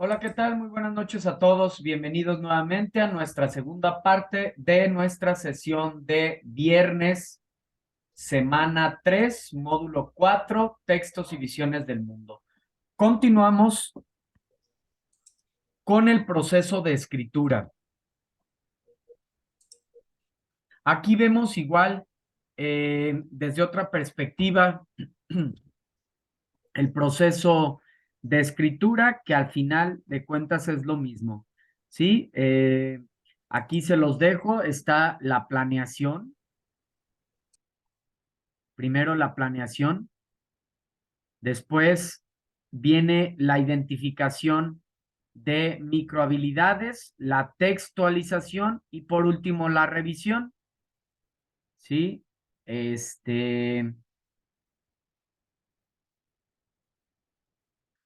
Hola, ¿qué tal? Muy buenas noches a todos. Bienvenidos nuevamente a nuestra segunda parte de nuestra sesión de viernes, semana 3, módulo 4, textos y visiones del mundo. Continuamos con el proceso de escritura. Aquí vemos igual, desde otra perspectiva, el proceso de escritura, que al final de cuentas es lo mismo, ¿sí? Aquí se los dejo, está la planeación, primero la planeación, después viene la identificación de microhabilidades, la textualización y por último la revisión, ¿sí? Este,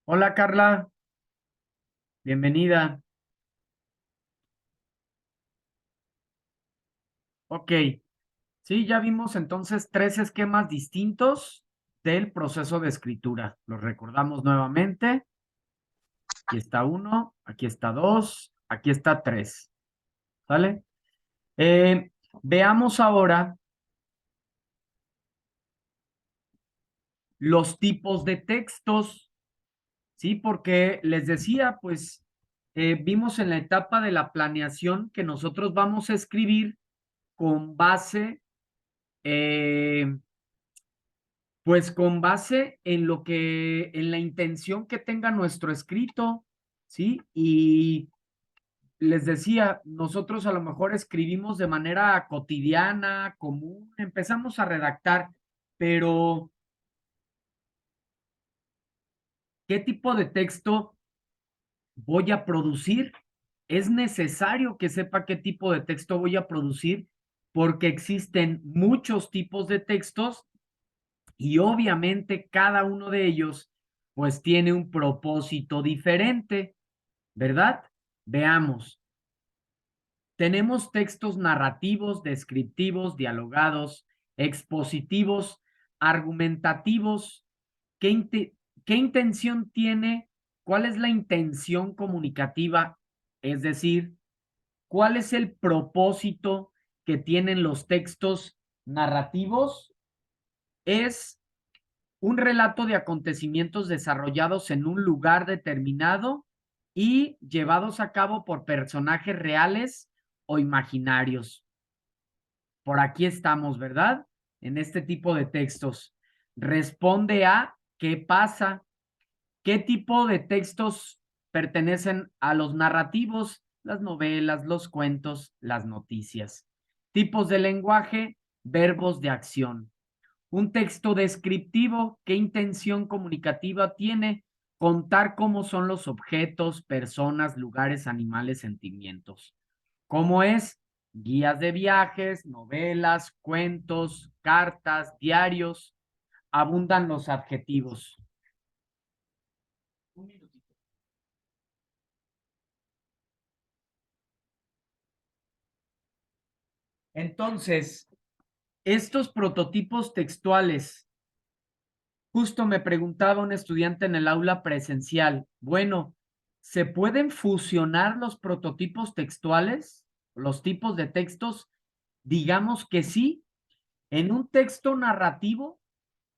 hola Carla, bienvenida. Ok, sí, ya vimos entonces tres esquemas distintos del proceso de escritura. Los recordamos nuevamente. Aquí está uno, aquí está dos, aquí está tres. ¿Sale? Eh, Veamos ahora los tipos de textos, ¿sí? Porque les decía, pues, vimos en la etapa de la planeación que nosotros vamos a escribir con base eh, pues con base en en la intención que tenga nuestro escrito, ¿sí? Y les decía, nosotros a lo mejor escribimos de manera cotidiana, común, empezamos a redactar, pero ¿qué tipo de texto voy a producir? Es necesario que sepa qué tipo de texto voy a producir porque existen muchos tipos de textos y obviamente cada uno de ellos pues tiene un propósito diferente, ¿verdad? Veamos. Tenemos textos narrativos, descriptivos, dialogados, expositivos, argumentativos. ¿Qué intención tiene? ¿Cuál es la intención comunicativa? Es decir, ¿cuál es el propósito que tienen los textos narrativos? Es un relato de acontecimientos desarrollados en un lugar determinado y llevados a cabo por personajes reales o imaginarios. Por aquí estamos, ¿verdad? En este tipo de textos. Responde a ¿qué pasa? ¿Qué tipo de textos pertenecen a los narrativos? Las novelas, los cuentos, las noticias. Tipos de lenguaje, verbos de acción. Un texto descriptivo, ¿qué intención comunicativa tiene? Contar cómo son los objetos, personas, lugares, animales, sentimientos. ¿Cómo es? Guías de viajes, novelas, cuentos, cartas, diarios. Abundan los adjetivos. Un minutito. Entonces, estos prototipos textuales, justo me preguntaba un estudiante en el aula presencial, bueno, ¿se pueden fusionar los prototipos textuales, los tipos de textos? Digamos que sí. En un texto narrativo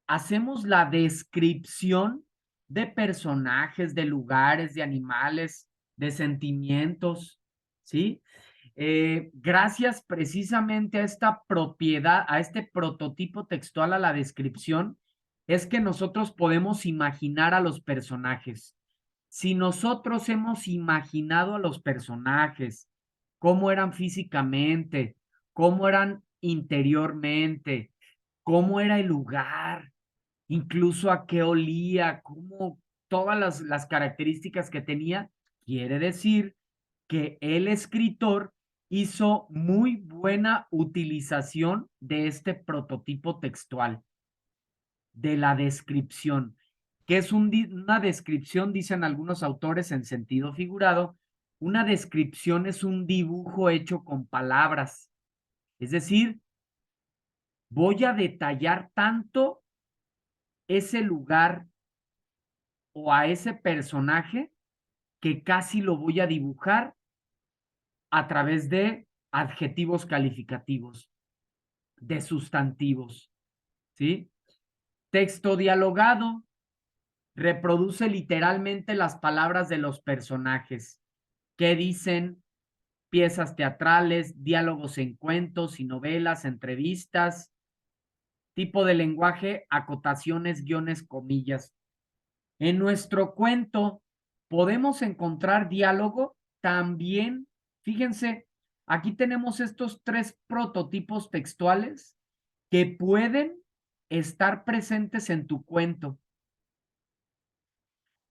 hacemos la descripción de personajes, de lugares, de animales, de sentimientos, ¿sí? Gracias precisamente a esta propiedad, a este prototipo textual, a la descripción, es que nosotros podemos imaginar a los personajes. Si nosotros hemos imaginado a los personajes, cómo eran físicamente, cómo eran interiormente, cómo era el lugar, incluso a qué olía, cómo todas las características que tenía, quiere decir que el escritor hizo muy buena utilización de este prototipo textual, de la descripción, que es una descripción, dicen algunos autores en sentido figurado, una descripción es un dibujo hecho con palabras, es decir, voy a detallar tanto ese lugar o a ese personaje que casi lo voy a dibujar a través de adjetivos calificativos, de sustantivos, ¿sí? Texto dialogado reproduce literalmente las palabras de los personajes. ¿Qué dicen? Piezas teatrales, diálogos en cuentos y novelas, entrevistas, tipo de lenguaje, acotaciones, guiones, comillas. En nuestro cuento podemos encontrar diálogo también. Fíjense, aquí tenemos estos tres prototipos textuales que pueden estar presentes en tu cuento.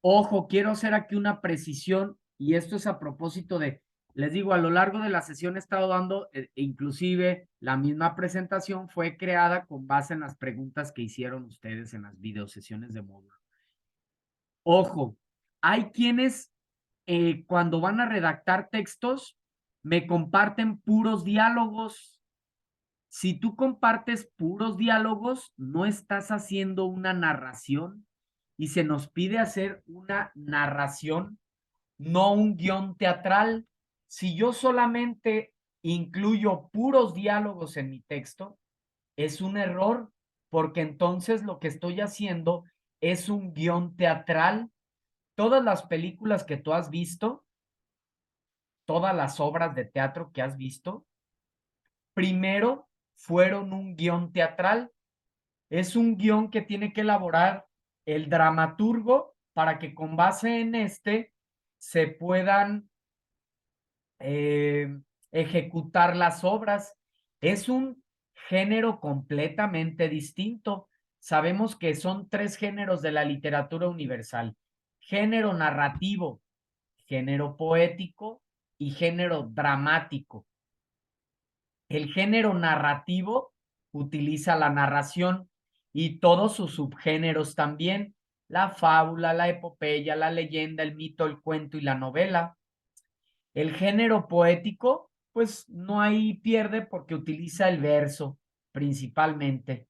Ojo, quiero hacer aquí una precisión y esto es a propósito de, les digo, a lo largo de la sesión he estado dando, inclusive la misma presentación fue creada con base en las preguntas que hicieron ustedes en las videosesiones de módulo. Ojo, hay quienes cuando van a redactar textos me comparten puros diálogos. Si tú compartes puros diálogos, no estás haciendo una narración y se nos pide hacer una narración, no un guión teatral. Si yo solamente incluyo puros diálogos en mi texto, es un error porque entonces lo que estoy haciendo es un guión teatral. Todas las películas que tú has visto, todas las obras de teatro que has visto, primero fueron un guión teatral. Es un guión que tiene que elaborar el dramaturgo para que con base en este se puedan ejecutar las obras. Es un género completamente distinto. Sabemos que son tres géneros de la literatura universal: género narrativo, género poético y género dramático. El género narrativo utiliza la narración y todos sus subgéneros también: la fábula, la epopeya, la leyenda, el mito, el cuento y la novela. El género poético, pues no hay pierde porque utiliza el verso principalmente.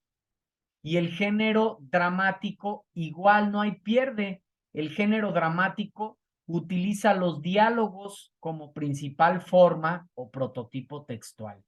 Y el género dramático, igual no hay pierde. El género dramático utiliza los diálogos como principal forma o prototipo textual.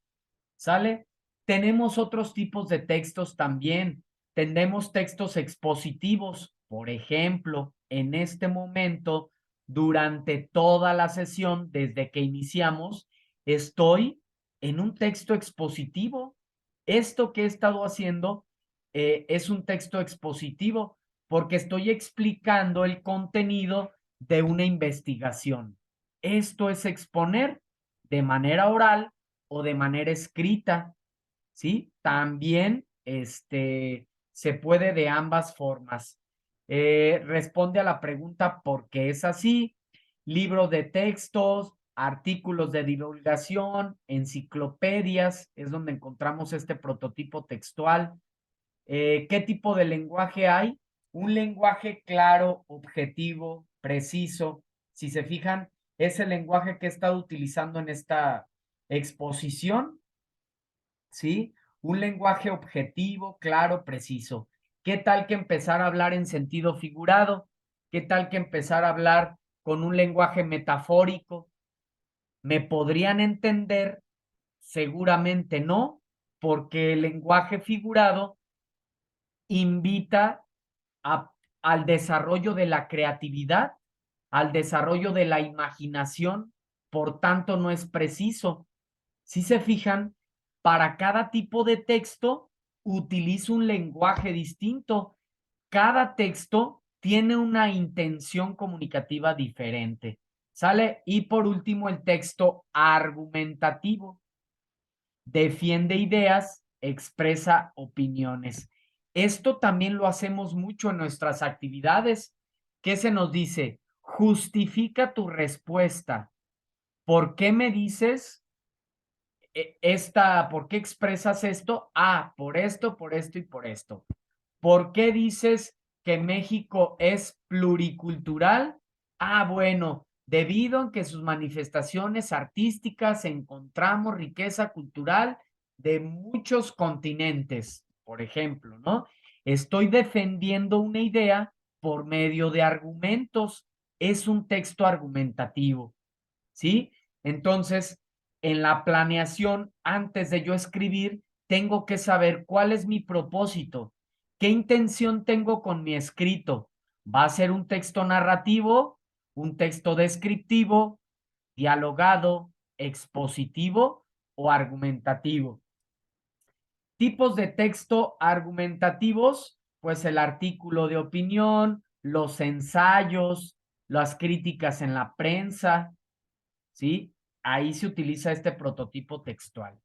¿Sale? Tenemos otros tipos de textos también. Tenemos textos expositivos. Por ejemplo, en este momento, durante toda la sesión, desde que iniciamos, estoy en un texto expositivo. Esto que he estado haciendo es un texto expositivo porque estoy explicando el contenido de una investigación. Esto es exponer de manera oral o de manera escrita, ¿sí? También se puede de ambas formas. Responde a la pregunta ¿por qué es así? Libros de textos, artículos de divulgación, enciclopedias, es donde encontramos este prototipo textual. ¿Qué tipo de lenguaje hay? Un lenguaje claro, objetivo, preciso. Si se fijan, es el lenguaje que he estado utilizando en esta exposición, ¿sí? Un lenguaje objetivo, claro, preciso. ¿Qué tal que empezar a hablar en sentido figurado? ¿Qué tal que empezar a hablar con un lenguaje metafórico? ¿Me podrían entender? Seguramente no, porque el lenguaje figurado invita a, al desarrollo de la creatividad, al desarrollo de la imaginación, por tanto no es preciso. Si se fijan, para cada tipo de texto utilizo un lenguaje distinto. Cada texto tiene una intención comunicativa diferente. ¿Sale? Y por último, el texto argumentativo. Defiende ideas, expresa opiniones. Esto también lo hacemos mucho en nuestras actividades. ¿Qué se nos dice? Justifica tu respuesta. ¿Por qué me dices por qué expresas esto? Ah, por esto y por esto. ¿Por qué dices que México es pluricultural? Ah, bueno, debido a que sus manifestaciones artísticas encontramos riqueza cultural de muchos continentes, por ejemplo, ¿no? Estoy defendiendo una idea por medio de argumentos. es un texto argumentativo, ¿sí? Entonces, en la planeación, antes de yo escribir, tengo que saber cuál es mi propósito, qué intención tengo con mi escrito. ¿Va a ser un texto narrativo, un texto descriptivo, dialogado, expositivo o argumentativo? Tipos de texto argumentativos, pues el artículo de opinión, los ensayos, las críticas en la prensa, ¿sí? Ahí se utiliza este prototipo textual.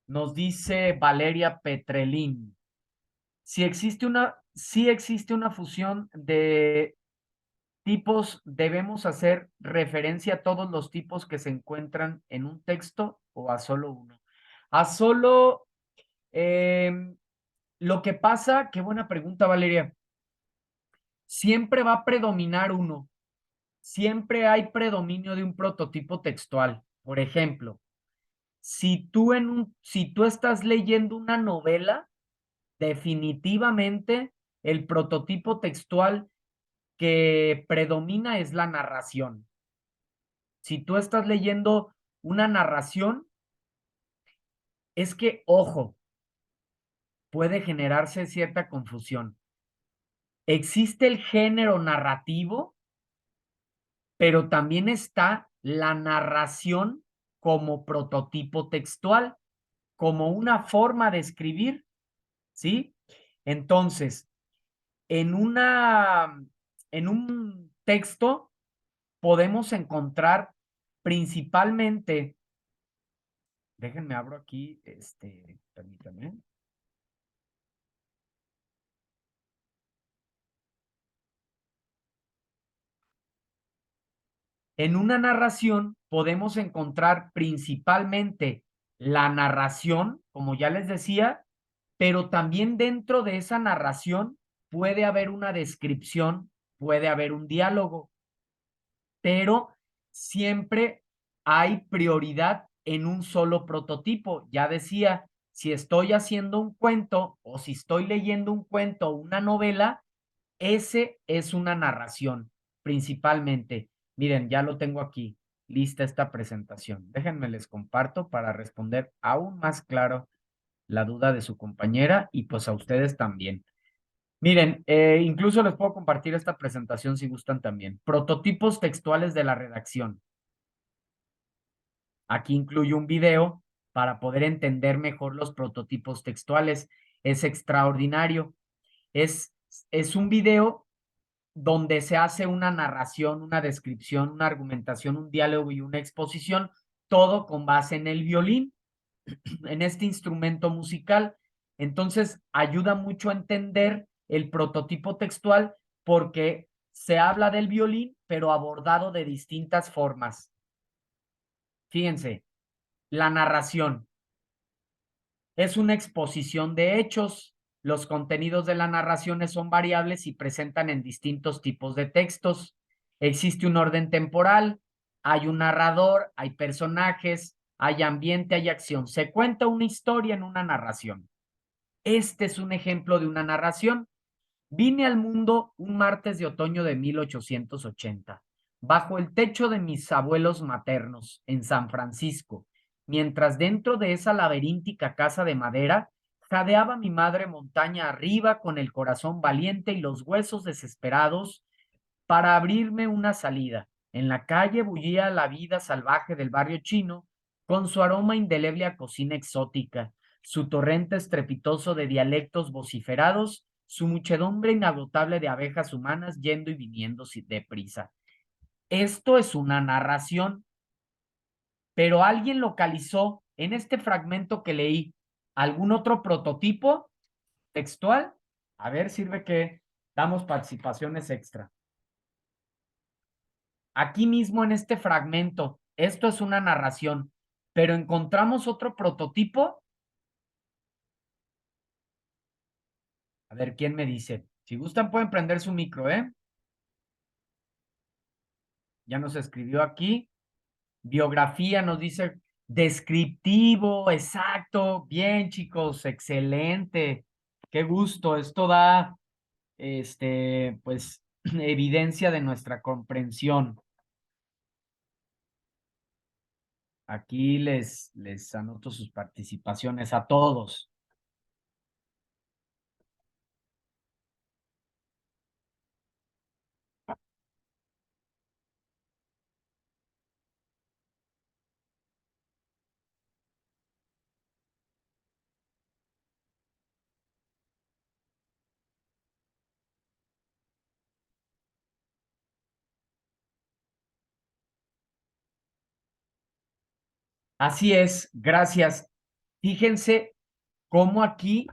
Nos dice Valeria Petrelín, si existe una fusión de tipos, debemos hacer referencia a todos los tipos que se encuentran en un texto o a solo uno. A solo, lo que pasa, qué buena pregunta, Valeria. Siempre va a predominar uno. Siempre hay predominio de un prototipo textual. Por ejemplo, si tú estás leyendo una novela, definitivamente el prototipo textual que predomina es la narración. Si tú estás leyendo una narración, es que, ojo, puede generarse cierta confusión. Existe el género narrativo, pero también está la narración como prototipo textual, como una forma de escribir, ¿sí? Entonces, en una, en un texto podemos encontrar principalmente, déjenme abro aquí, permítanme. En una narración podemos encontrar principalmente la narración, como ya les decía, pero también dentro de esa narración puede haber una descripción, puede haber un diálogo, pero siempre hay prioridad en un solo prototipo. Ya decía, si estoy haciendo un cuento o si estoy leyendo un cuento o una novela, ese es una narración, principalmente. Miren, ya lo tengo aquí, lista esta presentación. Déjenme les comparto para responder aún más claro la duda de su compañera y pues a ustedes también. Miren, incluso les puedo compartir esta presentación si gustan también. Prototipos textuales de la redacción. Aquí incluyo un video para poder entender mejor los prototipos textuales. Es extraordinario. Es, es un video donde se hace una narración, una descripción, una argumentación, un diálogo y una exposición, todo con base en el violín, en este instrumento musical. Entonces, ayuda mucho a entender el prototipo textual porque se habla del violín, pero abordado de distintas formas. Fíjense, la narración es una exposición de hechos. Los contenidos de la narración son variables y presentan en distintos tipos de textos. Existe un orden temporal, hay un narrador, hay personajes, hay ambiente, hay acción. Se cuenta una historia en una narración. Este es un ejemplo de una narración. Vine al mundo un martes de otoño de 1880, bajo el techo de mis abuelos maternos, en San Francisco, mientras dentro de esa laberíntica casa de madera jadeaba mi madre montaña arriba con el corazón valiente y los huesos desesperados para abrirme una salida. En la calle bullía la vida salvaje del barrio chino, con su aroma indeleble a cocina exótica, su torrente estrepitoso de dialectos vociferados, su muchedumbre inagotable de abejas humanas yendo y viniendo deprisa. Esto es una narración, pero alguien localizó en este fragmento que leí algún otro prototipo textual. A ver, sirve que damos participaciones extra. Aquí mismo en este fragmento, esto es una narración, pero encontramos otro prototipo. A ver, ¿quién me dice? Si gustan, pueden prender su micro, ¿eh? Ya nos escribió aquí. Biografía nos dice descriptivo, exacto. Bien, chicos, excelente. Qué gusto. Esto da, pues, evidencia de nuestra comprensión. Aquí les anoto sus participaciones a todos. Así es, gracias. Fíjense cómo aquí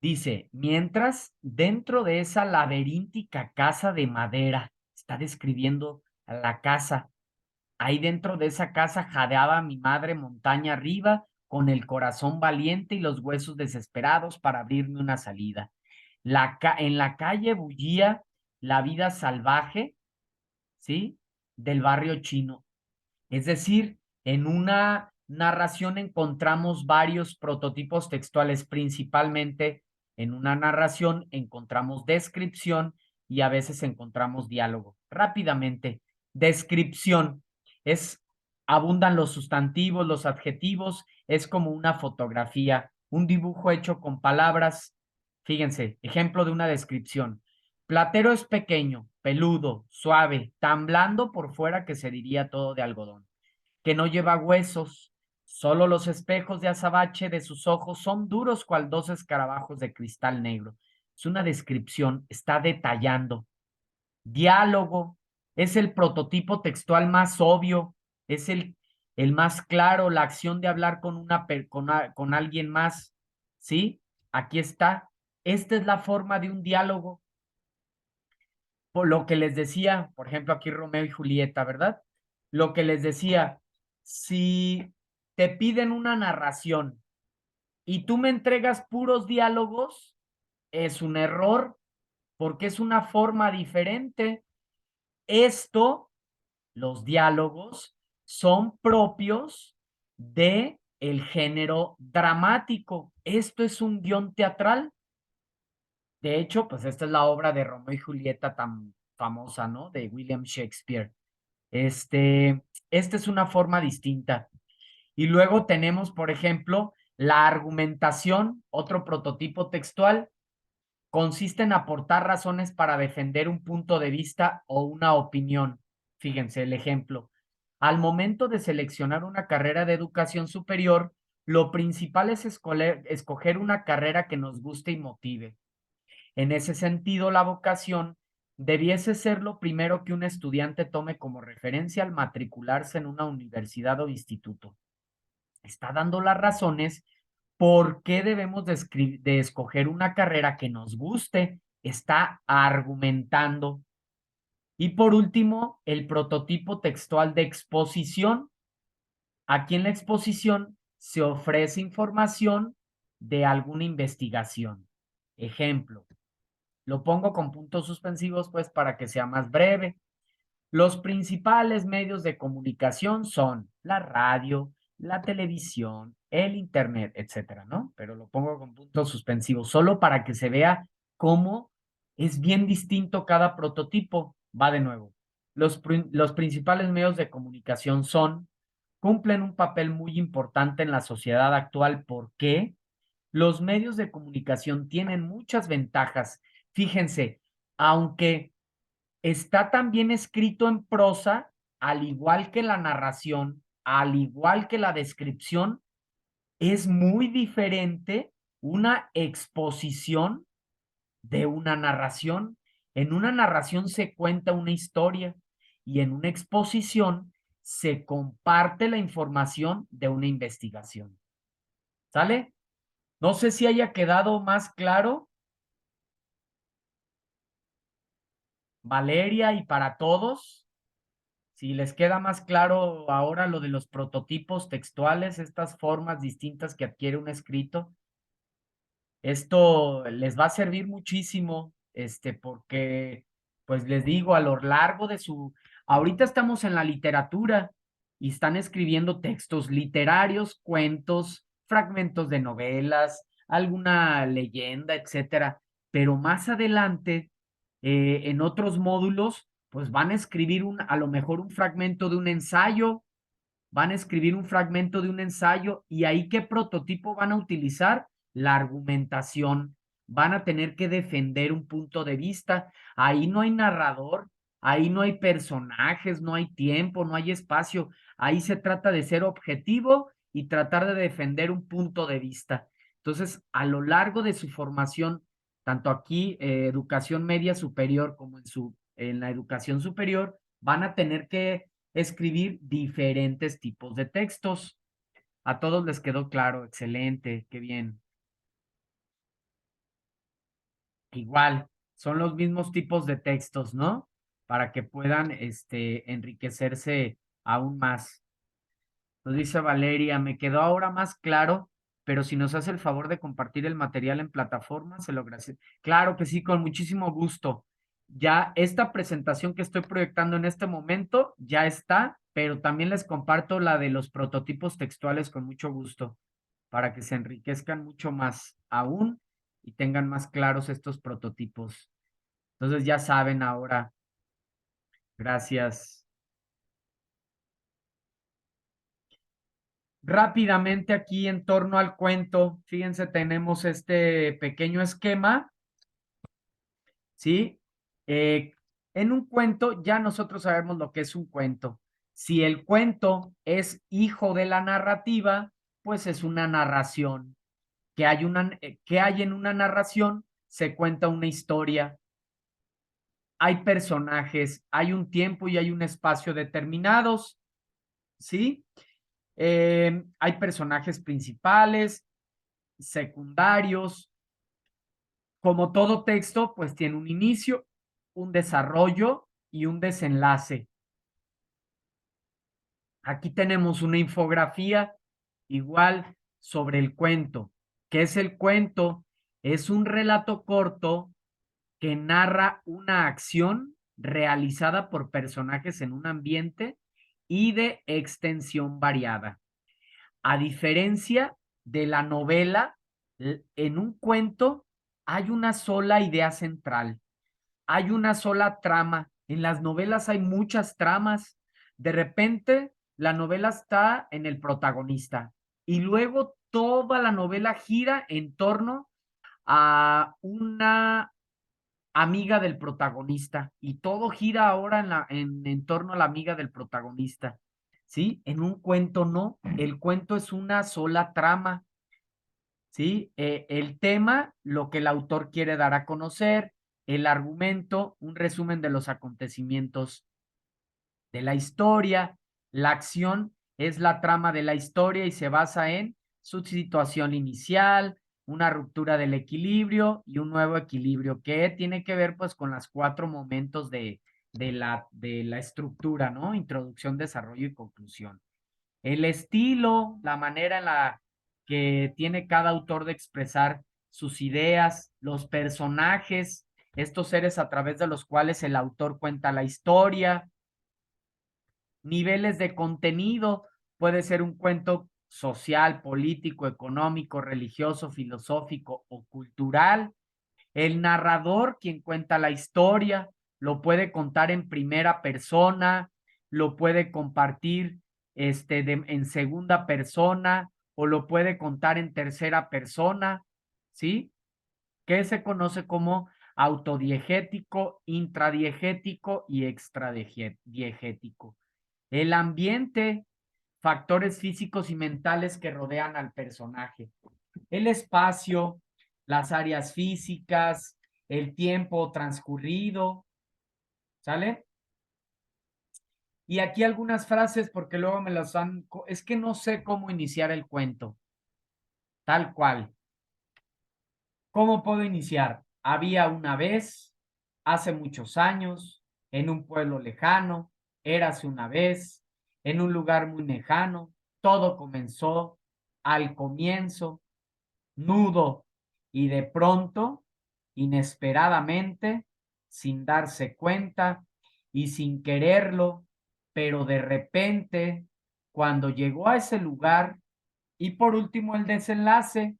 dice, mientras dentro de esa laberíntica casa de madera, está describiendo la casa. Ahí dentro de esa casa jadeaba mi madre montaña arriba, con el corazón valiente y los huesos desesperados para abrirme una salida. En la calle bullía la vida salvaje, ¿sí? Del barrio chino. Es decir, en una narración encontramos varios prototipos textuales, principalmente en una narración encontramos descripción y a veces encontramos diálogo. Rápidamente, descripción es abundan los sustantivos, los adjetivos, es como una fotografía, un dibujo hecho con palabras. Fíjense, ejemplo de una descripción. Platero es pequeño, peludo, suave, tan blando por fuera que se diría todo de algodón, que no lleva huesos, solo los espejos de azabache de sus ojos son duros cual dos escarabajos de cristal negro. Es una descripción, está detallando. Diálogo es el prototipo textual más obvio, es el más claro, la acción de hablar con alguien más, ¿sí? Aquí está. Esta es la forma de un diálogo. Por lo que les decía, por ejemplo, aquí Romeo y Julieta, ¿verdad? Lo que les decía, si te piden una narración y tú me entregas puros diálogos, es un error porque es una forma diferente. Esto, los diálogos, son propios de el género dramático. Esto es un guión teatral. De hecho, pues esta es la obra de Romeo y Julieta tan famosa, ¿no? De William Shakespeare. Esta es una forma distinta. Y luego tenemos, por ejemplo, la argumentación, otro prototipo textual, consiste en aportar razones para defender un punto de vista o una opinión. Fíjense el ejemplo. Al momento de seleccionar una carrera de educación superior, lo principal es escoger una carrera que nos guste y motive. En ese sentido, la vocación debiese ser lo primero que un estudiante tome como referencia al matricularse en una universidad o instituto. Está dando las razones por qué debemos de escoger una carrera que nos guste. Está argumentando. Y por último, el prototipo textual de exposición. Aquí en la exposición se ofrece información de alguna investigación. Ejemplo, lo pongo con puntos suspensivos, pues, para que sea más breve. Los principales medios de comunicación son la radio, la televisión, el internet, etcétera, ¿no? Pero lo pongo con puntos suspensivos, solo para que se vea cómo es bien distinto cada prototipo. Va de nuevo. Los principales medios de comunicación cumplen un papel muy importante en la sociedad actual. ¿Por qué? Los medios de comunicación tienen muchas ventajas. Fíjense, aunque está también escrito en prosa, al igual que la narración, al igual que la descripción, es muy diferente una exposición de una narración. En una narración se cuenta una historia y en una exposición se comparte la información de una investigación. ¿Sale? No sé si haya quedado más claro, Valeria, y para todos. Si les queda más claro ahora lo de los prototipos textuales, estas formas distintas que adquiere un escrito, esto les va a servir muchísimo, porque, pues les digo, a lo largo de ahorita estamos en la literatura y están escribiendo textos literarios, cuentos, fragmentos de novelas, alguna leyenda, etcétera. Pero más adelante, en otros módulos, pues van a escribir a lo mejor un fragmento de un ensayo, van a escribir un fragmento de un ensayo y ahí qué prototipo van a utilizar, la argumentación. Van a tener que defender un punto de vista. Ahí no hay narrador, ahí no hay personajes, no hay tiempo, no hay espacio. Ahí se trata de ser objetivo y tratar de defender un punto de vista. Entonces, a lo largo de su formación, tanto aquí, educación media superior como en la educación superior, van a tener que escribir diferentes tipos de textos. A todos les quedó claro, excelente, qué bien. Igual, son los mismos tipos de textos, ¿no? Para que puedan, enriquecerse aún más. Nos dice Valeria, me quedó ahora más claro, pero si nos hace el favor de compartir el material en plataforma, se lo agradece. Claro que sí, con muchísimo gusto. Ya esta presentación que estoy proyectando en este momento ya está, pero también les comparto la de los prototipos textuales con mucho gusto, para que se enriquezcan mucho más aún y tengan más claros estos prototipos. Entonces ya saben ahora. Gracias. Rápidamente aquí en torno al cuento, fíjense, tenemos este pequeño esquema, ¿sí? Eh, en un cuento ya nosotros sabemos lo que es un cuento. Si el cuento es hijo de la narrativa, pues es una narración. ¿Qué hay en una narración? Se cuenta una historia, hay personajes, hay un tiempo y hay un espacio determinados, ¿sí? Hay personajes principales, secundarios. Como todo texto, pues tiene un inicio, un desarrollo y un desenlace. Aquí tenemos una infografía igual sobre el cuento. ¿Qué es el cuento? Es un relato corto que narra una acción realizada por personajes en un ambiente y de extensión variada. A diferencia de la novela, en un cuento hay una sola idea central, hay una sola trama. En las novelas hay muchas tramas. De repente, la novela está en el protagonista y luego toda la novela gira en torno a una amiga del protagonista y todo gira ahora en torno a la amiga del protagonista. ¿Sí? En un cuento no, el cuento es una sola trama. ¿Sí? El tema, lo que el autor quiere dar a conocer, el argumento, un resumen de los acontecimientos de la historia, la acción es la trama de la historia y se basa en su situación inicial, una ruptura del equilibrio y un nuevo equilibrio que tiene que ver pues con los cuatro momentos de la estructura, ¿no? Introducción, desarrollo y conclusión. El estilo, la manera en la que tiene cada autor de expresar sus ideas, los personajes, estos seres a través de los cuales el autor cuenta la historia, niveles de contenido, puede ser un cuento social, político, económico, religioso, filosófico o cultural. El narrador, quien cuenta la historia, lo puede contar en primera persona, lo puede compartir en segunda persona o lo puede contar en tercera persona, ¿sí? Que se conoce como autodiegético, intradiegético y extradiegético. El ambiente, factores físicos y mentales que rodean al personaje. El espacio, las áreas físicas, el tiempo transcurrido, ¿sale? Y aquí algunas frases porque luego me las han, es que no sé cómo iniciar el cuento, tal cual. ¿Cómo puedo iniciar? Había una vez, hace muchos años, en un pueblo lejano, érase una vez, en un lugar muy lejano, todo comenzó al comienzo, nudo, y de pronto, inesperadamente, sin darse cuenta y sin quererlo, pero de repente, cuando llegó a ese lugar, y por último el desenlace,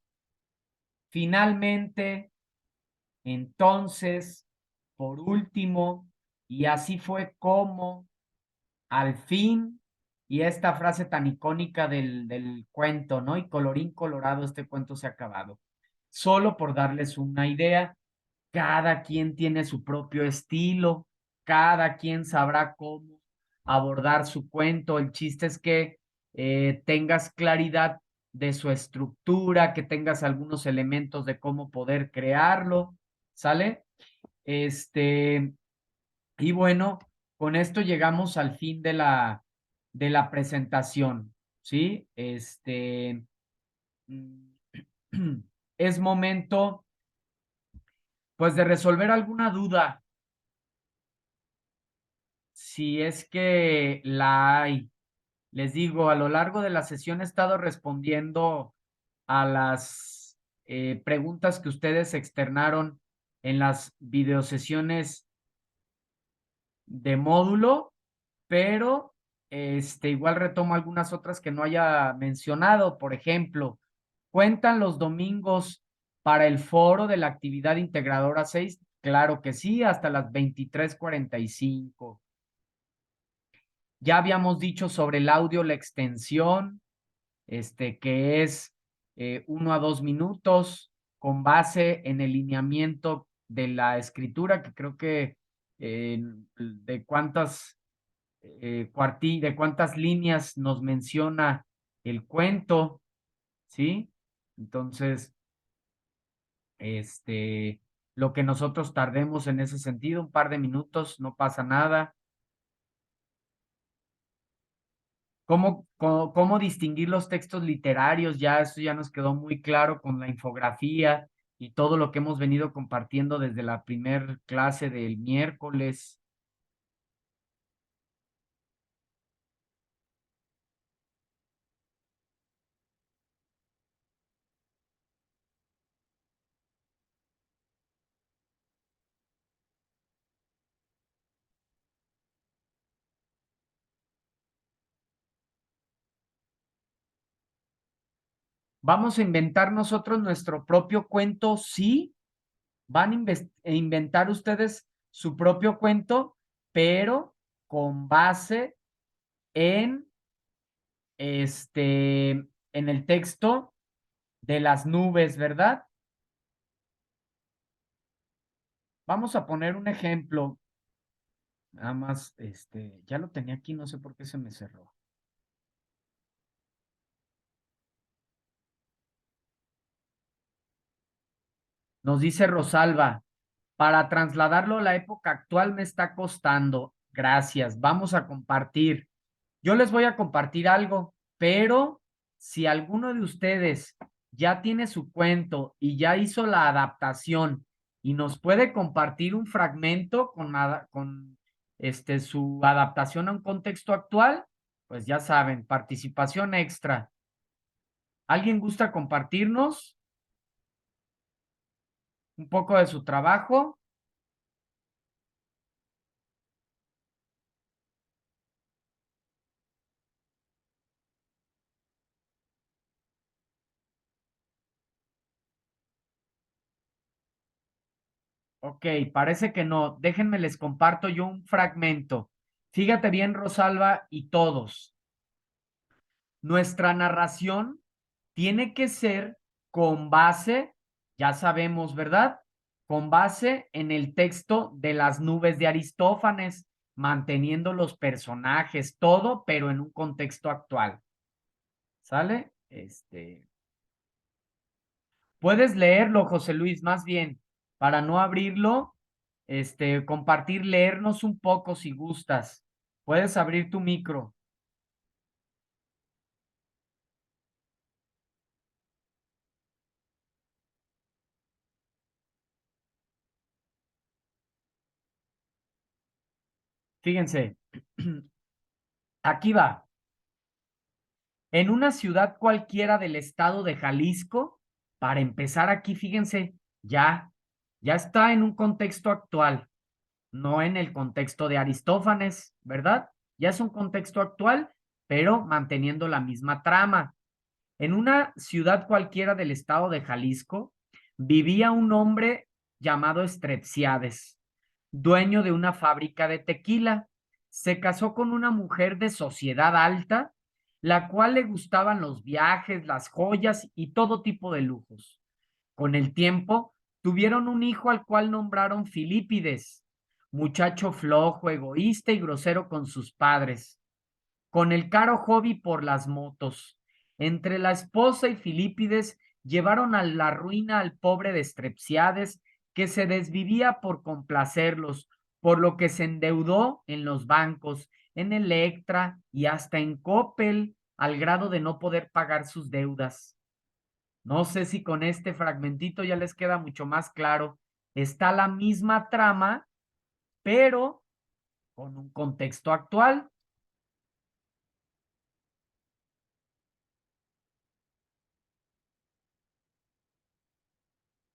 Finalmente, entonces, por último, y así fue como, al fin, y esta frase tan icónica del cuento, ¿no? Y colorín colorado, este cuento se ha acabado. Solo por darles una idea, cada quien tiene su propio estilo, cada quien sabrá cómo abordar su cuento. El chiste es que tengas claridad de su estructura, que tengas algunos elementos de cómo poder crearlo, ¿sale? Este, y bueno, con esto llegamos al fin de la presentación, ¿sí? Mm, es momento, pues, de resolver alguna duda, si es que la hay. Les digo, a lo largo de la sesión he estado respondiendo a las preguntas que ustedes externaron en las videosesiones de módulo, pero igual retomo algunas otras que no haya mencionado. Por ejemplo, ¿cuentan los domingos para el foro de la actividad integradora 6? Claro que sí, hasta las 23:45. Ya habíamos dicho sobre el audio, la extensión, que es 1 a 2 minutos con base en el lineamiento de la escritura, que creo que de de cuántas líneas nos menciona el cuento, ¿sí? Entonces, este, lo que nosotros tardemos en ese sentido, un par de minutos, no pasa nada. ¿Cómo distinguir los textos literarios? Ya eso ya nos quedó muy claro con la infografía y todo lo que hemos venido compartiendo desde la primer clase del miércoles. ¿Vamos a inventar nosotros nuestro propio cuento? Sí, van a inventar ustedes su propio cuento, pero con base en en el texto de las nubes, ¿verdad? Vamos a poner un ejemplo. Nada más, ya lo tenía aquí, no sé por qué se me cerró. Nos dice Rosalba, para trasladarlo a la época actual me está costando. Gracias, vamos a compartir. Yo les voy a compartir algo, pero si alguno de ustedes ya tiene su cuento y ya hizo la adaptación y nos puede compartir un fragmento con su adaptación a un contexto actual, pues ya saben, participación extra. ¿Alguien gusta compartirnos un poco de su trabajo? Ok, parece que no. Déjenme les comparto yo un fragmento. Fíjate bien, Rosalba y todos. Nuestra narración tiene que ser con base, ya sabemos, ¿verdad? Con base en el texto de las nubes de Aristófanes, manteniendo los personajes, todo, pero en un contexto actual. ¿Sale? Puedes leerlo, José Luis, más bien, para no abrirlo, compartir, leernos un poco si gustas. Puedes abrir tu micro. Fíjense, aquí va. En una ciudad cualquiera del estado de Jalisco, para empezar aquí, fíjense, ya está en un contexto actual, no en el contexto de Aristófanes, ¿verdad? Ya es un contexto actual, pero manteniendo la misma trama. En una ciudad cualquiera del estado de Jalisco, Vivía un hombre llamado Strepsiades, dueño de una fábrica de tequila. Se casó con una mujer de sociedad alta, la cual le gustaban los viajes, las joyas y todo tipo de lujos. Con el tiempo, tuvieron un hijo al cual nombraron Filipides, muchacho flojo, egoísta y grosero con sus padres, con el caro hobby por las motos. Entre la esposa y Filipides llevaron a la ruina al pobre de Strepsiades, que se desvivía por complacerlos, por lo que se endeudó en los bancos, en Electra y hasta en Coppel, al grado de no poder pagar sus deudas. No sé si con este fragmentito ya les queda mucho más claro. Está la misma trama, pero con un contexto actual.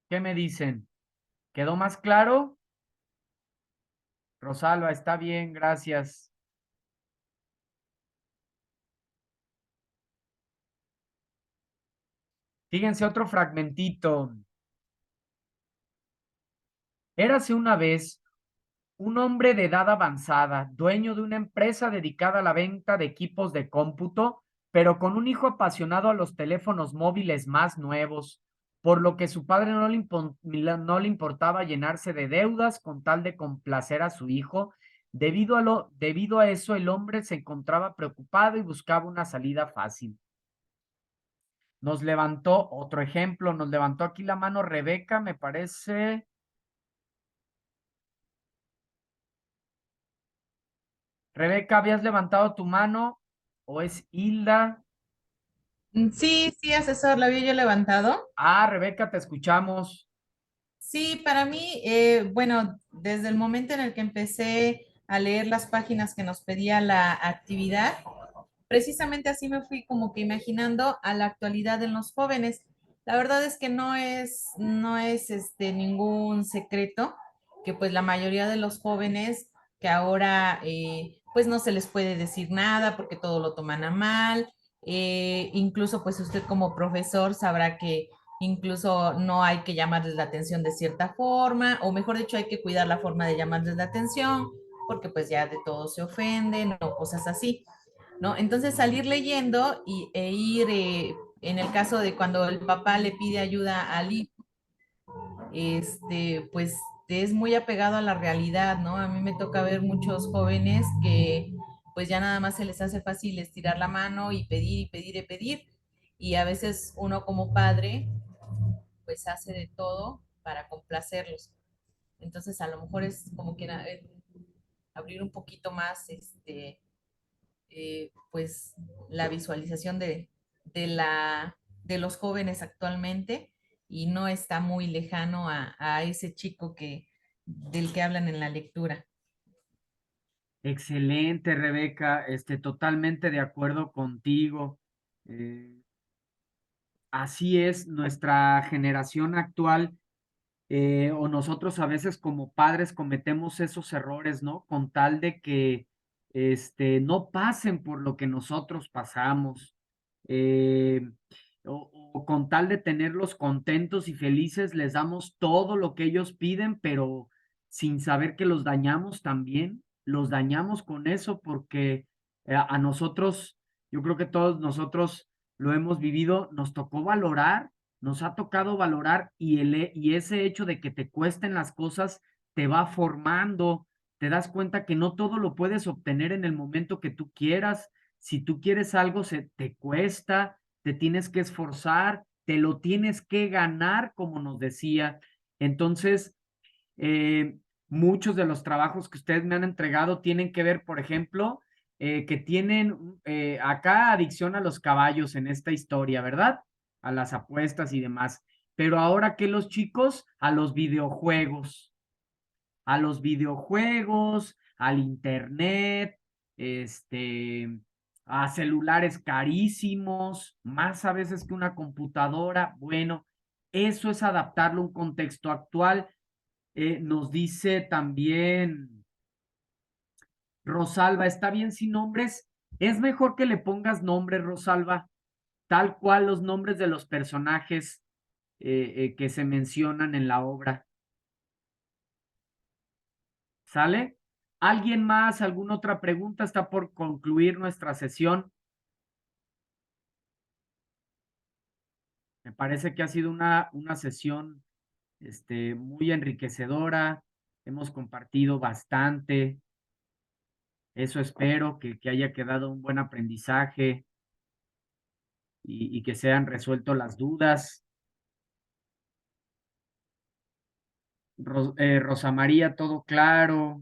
¿Qué me dicen? ¿Quedó más claro? Rosalba, está bien, gracias. Fíjense otro fragmentito. Érase una vez un hombre de edad avanzada, dueño de una empresa dedicada a la venta de equipos de cómputo, pero con un hijo apasionado a los teléfonos móviles más nuevos, por lo que su padre no le importaba llenarse de deudas con tal de complacer a su hijo. Debido a eso, el hombre se encontraba preocupado y buscaba una salida fácil. Nos levantó otro ejemplo, nos levantó aquí la mano Rebeca, me parece. Rebeca, ¿habías levantado tu mano? ¿O es Hilda? Sí, sí, asesor, la había yo levantado. Ah, Rebeca, te escuchamos. Sí, para mí, bueno, desde el momento en el que empecé a leer las páginas que nos pedía la actividad, precisamente así me fui como que imaginando a la actualidad en los jóvenes. La verdad es que no es ningún secreto que pues la mayoría de los jóvenes que ahora pues no se les puede decir nada porque todo lo toman a mal. Incluso pues usted como profesor sabrá que incluso no hay que llamarles la atención de cierta forma, o mejor dicho, hay que cuidar la forma de llamarles la atención, porque pues ya de todo se ofenden o cosas así. ¿No? Entonces salir leyendo e ir, en el caso de cuando el papá le pide ayuda al hijo, pues es muy apegado a la realidad, ¿no? A mí me toca ver muchos jóvenes que pues ya nada más se les hace fácil estirar la mano y pedir y pedir y pedir, y a veces uno como padre pues hace de todo para complacerlos. Entonces a lo mejor es como que abrir un poquito más pues la visualización de los jóvenes actualmente, y no está muy lejano a ese chico del que hablan en la lectura. Excelente, Rebeca. Totalmente de acuerdo contigo. Eh, Así es, nuestra generación actual, o nosotros a veces como padres cometemos esos errores, ¿no? Con tal de que no pasen por lo que nosotros pasamos, eh, o con tal de tenerlos contentos y felices, les damos todo lo que ellos piden, pero sin saber que los dañamos también, los dañamos con eso porque a nosotros, yo creo que todos nosotros lo hemos vivido, nos tocó valorar, nos ha tocado valorar, y ese hecho de que te cuesten las cosas te va formando, te das cuenta que no todo lo puedes obtener en el momento que tú quieras. Si tú quieres algo, se te cuesta, te tienes que esforzar, te lo tienes que ganar, como nos decía. Entonces, eh, muchos de los trabajos que ustedes me han entregado tienen que ver, por ejemplo, que tienen acá adicción a los caballos en esta historia, ¿verdad? A las apuestas y demás. Pero ahora que los chicos, a los videojuegos, al internet, a celulares carísimos, más a veces que una computadora. Bueno, eso es adaptarlo a un contexto actual. Nos dice también Rosalba, ¿está bien sin nombres? Es mejor que le pongas nombres, Rosalba, tal cual los nombres de los personajes. que se mencionan en la obra. ¿Sale? ¿Alguien más? ¿Alguna otra pregunta? Está por concluir nuestra sesión. Me parece que ha sido una sesión muy enriquecedora. Hemos compartido bastante. Eso espero que haya quedado un buen aprendizaje y que se hayan resuelto las dudas. Rosa María, todo claro.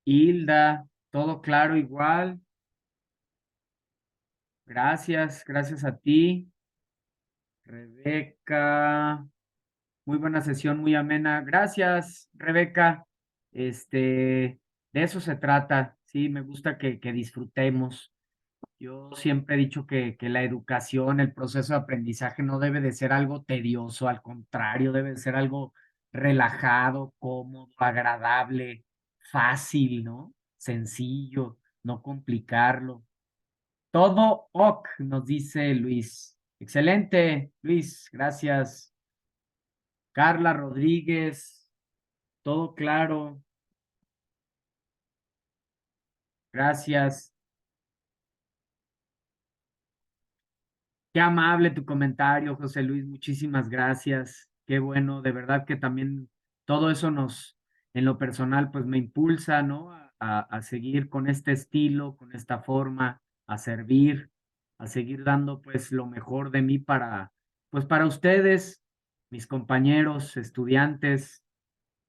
Hilda, todo claro igual. Gracias, gracias a ti. Rebeca, muy buena sesión, muy amena. Gracias, Rebeca. De eso se trata. Sí, me gusta que disfrutemos. Yo siempre he dicho que la educación, el proceso de aprendizaje no debe de ser algo tedioso, al contrario, debe de ser algo relajado, cómodo, agradable, fácil, ¿no? Sencillo, no complicarlo. Todo ok, nos dice Luis. Excelente, Luis, gracias. Carla Rodríguez, todo claro, gracias. Qué amable tu comentario, José Luis, muchísimas gracias. Qué bueno, de verdad que también todo eso en lo personal, pues me impulsa, ¿no? A seguir con este estilo, con esta forma, a seguir dando pues lo mejor de mí pues para ustedes, mis compañeros, estudiantes.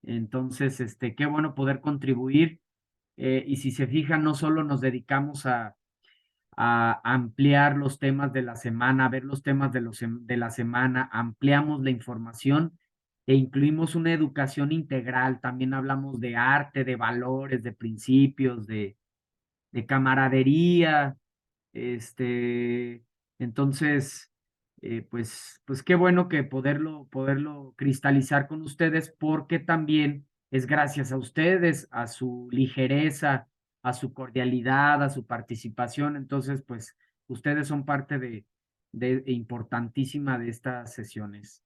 Entonces, qué bueno poder contribuir. Y si se fijan, no solo nos dedicamos a ampliar los temas de la semana, a ver los temas de la semana, ampliamos la información e incluimos una educación integral. También hablamos de arte, de valores, de principios, de camaradería, este, entonces, pues qué bueno que poderlo cristalizar con ustedes, porque también es gracias a ustedes, a su ligereza, a su cordialidad, a su participación. Entonces, pues ustedes son parte de importantísima de estas sesiones.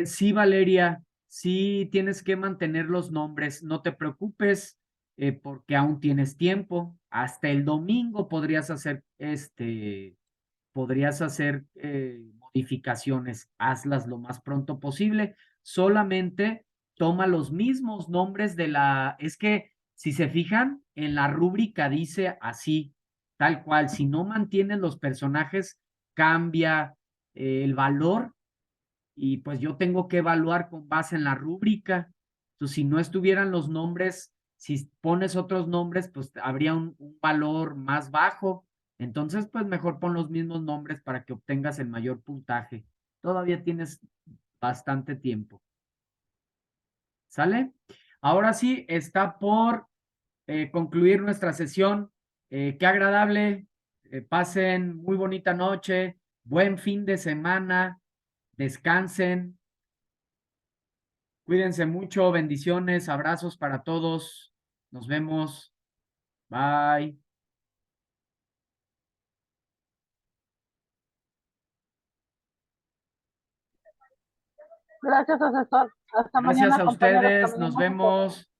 Sí, Valeria, sí tienes que mantener los nombres, no te preocupes, porque aún tienes tiempo. Hasta el domingo podrías hacer modificaciones, hazlas lo más pronto posible. Solamente toma los mismos nombres es que si se fijan, en la rúbrica dice así, tal cual, si no mantienes los personajes, cambia el valor y pues yo tengo que evaluar con base en la rúbrica. Entonces, si no estuvieran los nombres, si pones otros nombres, pues habría un valor más bajo. Entonces, pues mejor pon los mismos nombres para que obtengas el mayor puntaje. Todavía tienes bastante tiempo. ¿Sale? Ahora sí, está por concluir nuestra sesión. Qué agradable. Pasen muy bonita noche, buen fin de semana, descansen. Cuídense mucho, bendiciones, abrazos para todos. Nos vemos. Bye. Gracias, asesor. Hasta Gracias mañana, a compañeros. ustedes. Nos Caminemos un poco. vemos.